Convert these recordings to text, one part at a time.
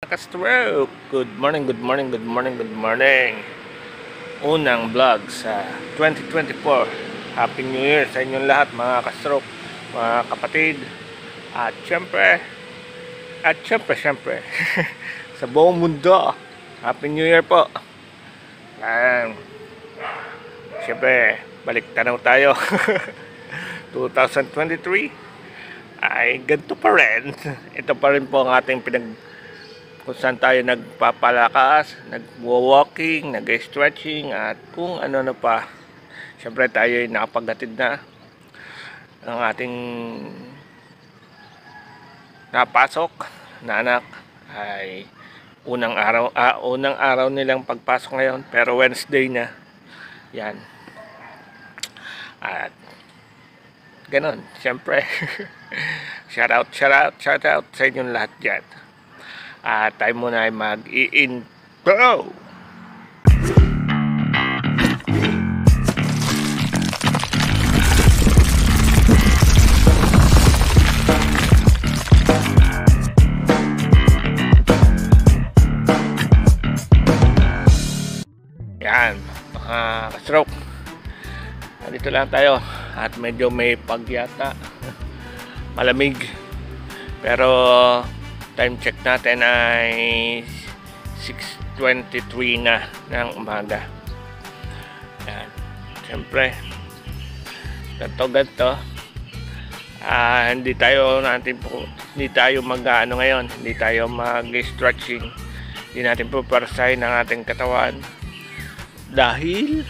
Castro, good morning, good morning, good morning, good morning. Unang vlog sa 2024. Happy New Year sa inyong lahat mga Castro, mga kapatid. At syempre, sa buong mundo. Happy New Year po. Yan. Syempre, balik tanaw tayo. 2023 ay ganito pa rin. Ito pa rin po ang ating kung saan tayo nagpapalakas, nag-walking, nag-stretching, at kung ano pa. Siyempre tayo ay nakapaghatid na ng ating napasok na anak. Ay unang araw nilang pagpasok ngayon, pero Wednesday na. Yan. At ganon, siyempre. shout out sa inyong lahat dyan. Tayo muna ay mag-i-intro. Yan, stroke. Dito lang tayo at medyo may pagyata. Malamig. Pero time check natin ay 6:23 na ng umaga. Yan. Siyempre, ganto. Hindi tayo mag-ano ngayon. Hindi tayo mag-stretching. Hindi natin pupersahin ang ating katawan. Dahil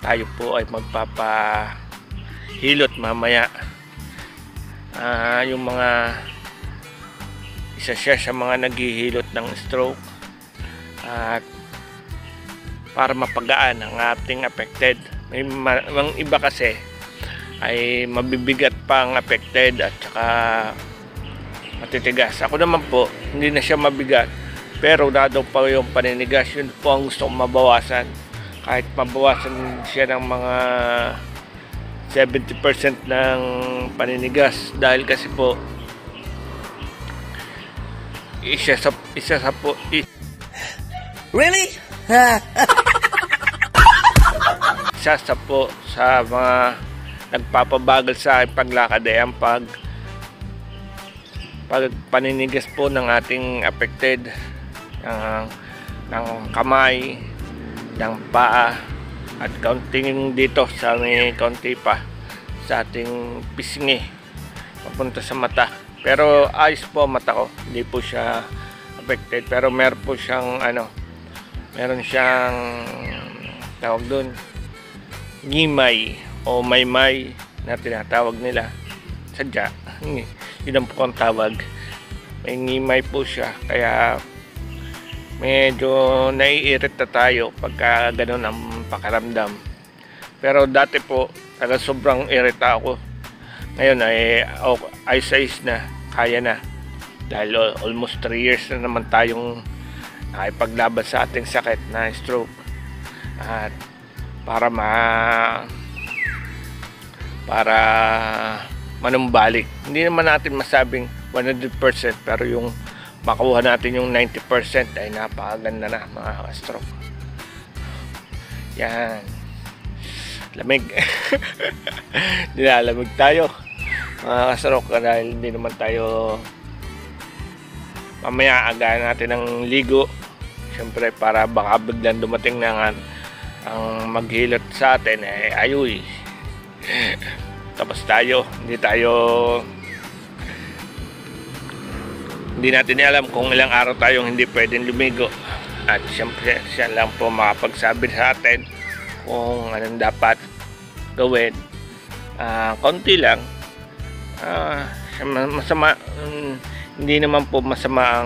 tayo po ay magpapahilot mamaya. Yung mga isa siya sa mga naghihilot ng stroke at para mapagaan ang ating affected. May iba kasi ay mabibigat pa ang affected at saka matitigas. Ako naman po, hindi na siya mabigat pero dado pa yung paninigas. Yun po ang gusto kong mabawasan. Kahit mabawasan siya ng mga 70% ng paninigas dahil kasi po Really? isa sa mga nagpapabagal sa aking paglakad ay ang paninigas po ng ating affected ng kamay, ng paa, at kaunting dito sa may kaunti pa sa ating pisngi papunta sa mata. Pero ayos po mata ko, hindi po siya affected, pero meron siyang tawag doon, ngimay o maymay na tinatawag nila. Sadya, yun ang po ang tawag. May ngimay po siya, kaya medyo naiirita tayo pagka ganun ang pakaramdam. Pero dati po, sobrang irita ako. Ngayon ay ayos na, kaya na. Dahil almost 3 years na naman tayong nakipaglaban sa ating sakit na stroke. At para manumbalik. Hindi naman natin masabing 100%, pero yung makuha natin yung 90% ay napakaganda na mga stroke. Yan. Lamig. Nilalamig tayo mga kasarok dahil hindi naman tayo mamaya agahan natin ng ligo, syempre para baka biglang dumating na ang maghilot sa atin ayoy tapos hindi natin alam kung ilang araw tayong hindi pwedeng lumigo. At syempre siya lang po makapagsabi sa atin kung anong dapat gawin. Konti lang. Masama, hindi naman po masama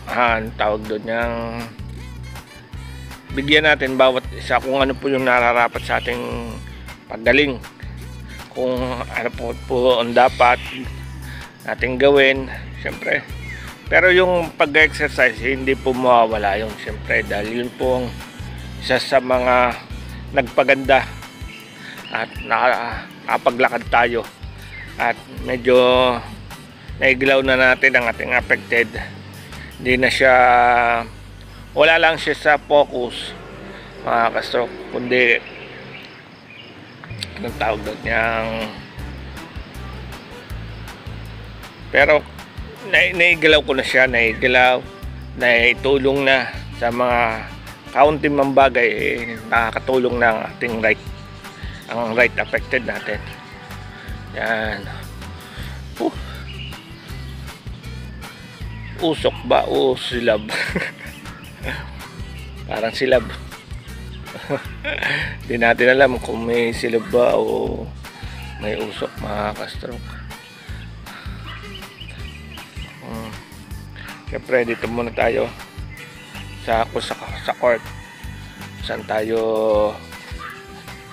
ang tawag doon, yung bigyan natin bawat isa kung ano po yung nararapat sa ating paggaling, kung ano po ang dapat nating gawin, syempre. Pero yung pag-exercise hindi po mawawala yun, syempre, dahil yun po ang isa sa mga nagpaganda at nakapaglakad tayo at medyo naiglaw na natin ang ating affected. Hindi na siya, wala lang siya sa focus mga ka-stroke, kundi anong tawag doon yang, pero naiglaw ko na siya, naitulong na sa mga kaunting mambagay, nakakatulong na ang ating right affected natin. Yan. Usok ba o silab? Parang silab. Hindi natin alam kung may silab ba o may usok mga ka-stroke. Siyempre dito muna tayo sa court saan tayo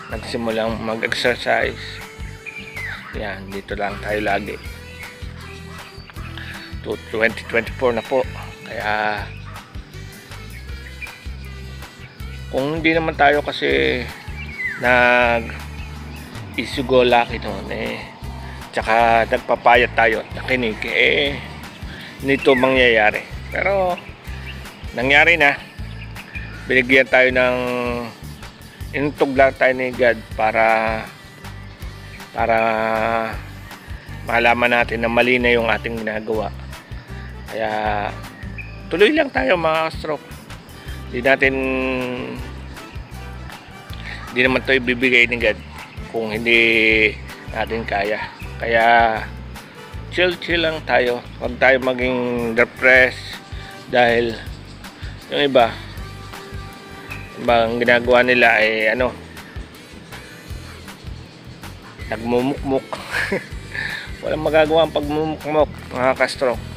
nagsimulang mag-exercise. Yan, dito lang tayo lagi. 2024 na po, kaya kung hindi naman tayo kasi isugolaki noon tsaka nagpapayat tayo nakinig, nito mangyayari. Pero nangyari na, binigyan tayo ng inutog lang tayo ni God para malaman natin na mali na yung ating ginagawa. Kaya tuloy lang tayo mga stroke. Hindi naman ito ibibigay ni God kung hindi natin kaya. Kaya chill lang tayo. Huwag tayo maging depressed dahil yung ibang ginagawa nila ay nagmumukmuk. Walang magagawa ang pagmumukmuk mga ka-stroke.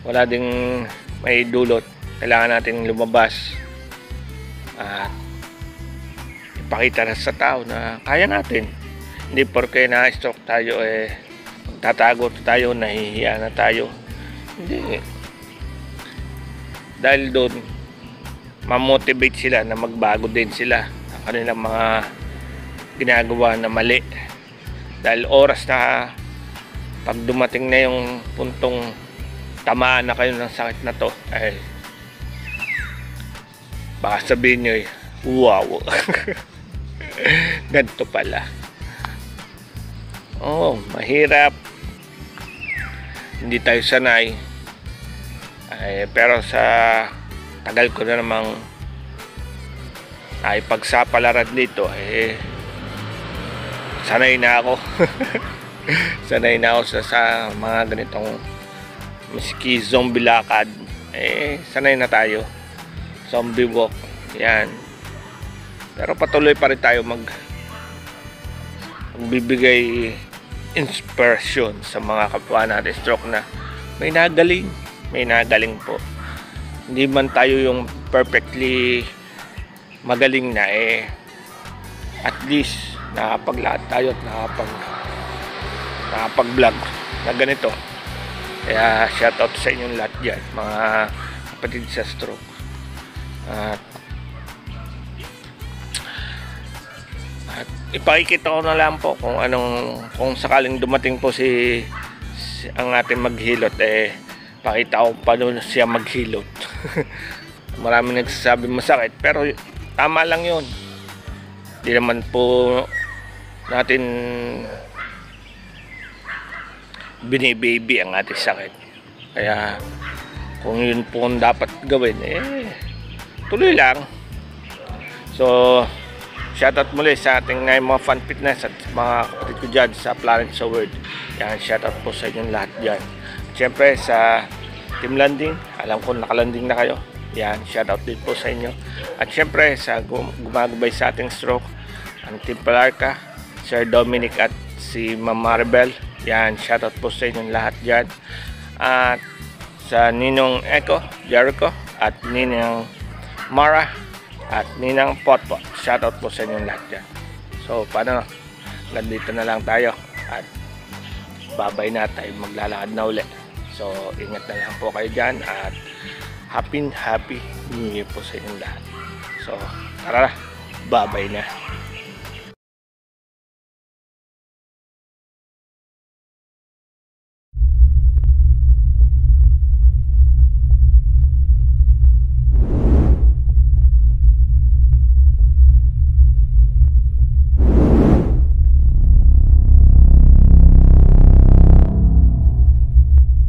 Wala ding may dulot. Kailangan natin lumabas at ipakita na sa tao na kaya natin. Hindi porke na-stroke tayo tatago tayo, nahihiya na tayo. Hindi. Dahil doon ma-motivate sila na magbago din sila ang kanilang mga ginagawa na mali. Dahil oras na pag dumating na yung puntong tamaan na kayo ng sakit na to, ay baka sabihin nyo wow. Ganito pala. Mahirap, hindi tayo sanay, pero sa tagal ko na namang ay pagsapalaran dito, sanay na ako. Sanay na ako sa mga ganitong miski zombie lakad. Sanay na tayo, zombie walk, yan. Pero patuloy pa rin tayo magbibigay inspiration sa mga kapwa natin stroke na may nagaling po. Hindi man tayo yung perfectly magaling na, at least nakapaglahat tayo at nakapag-vlog na ganito. Kaya shoutout sa inyong lahat dyan, mga kapatid sa stroke. At ipakikita ko na lang po kung sakaling dumating po ang ating maghilot, pakita ko paano siya maghilot. Marami nagsasabi masakit, pero tama lang yun. Hindi naman po natin binibaby ang ating sakit. Kaya kung yun po ang dapat gawin, tuloy lang. So shoutout muli sa ating mga fan fitness at mga kapatid ko dyan sa Planet sa World. Yan, shoutout po sa inyong lahat dyan. Siyempre sa Team Landing, alam ko nakalanding na kayo. Yan, shoutout din po sa inyo. At siyempre sa gumagabay sa ating stroke, ang Team Palarca, Sir Dominic at si Ma'am Maribel. Yan, shoutout po sa inyong lahat dyan. At sa Ninong Echo, Jericho, at Ninang Mara, at Ninang Potpot. Shoutout po sa inyong lahat dyan. So, paano? Nandito na lang tayo. At babay na tayo. Maglalakad na ulit. So, ingat na lang po kayo dyan. At happy New Year po sa inyong lahat. So, tara na. Babay na.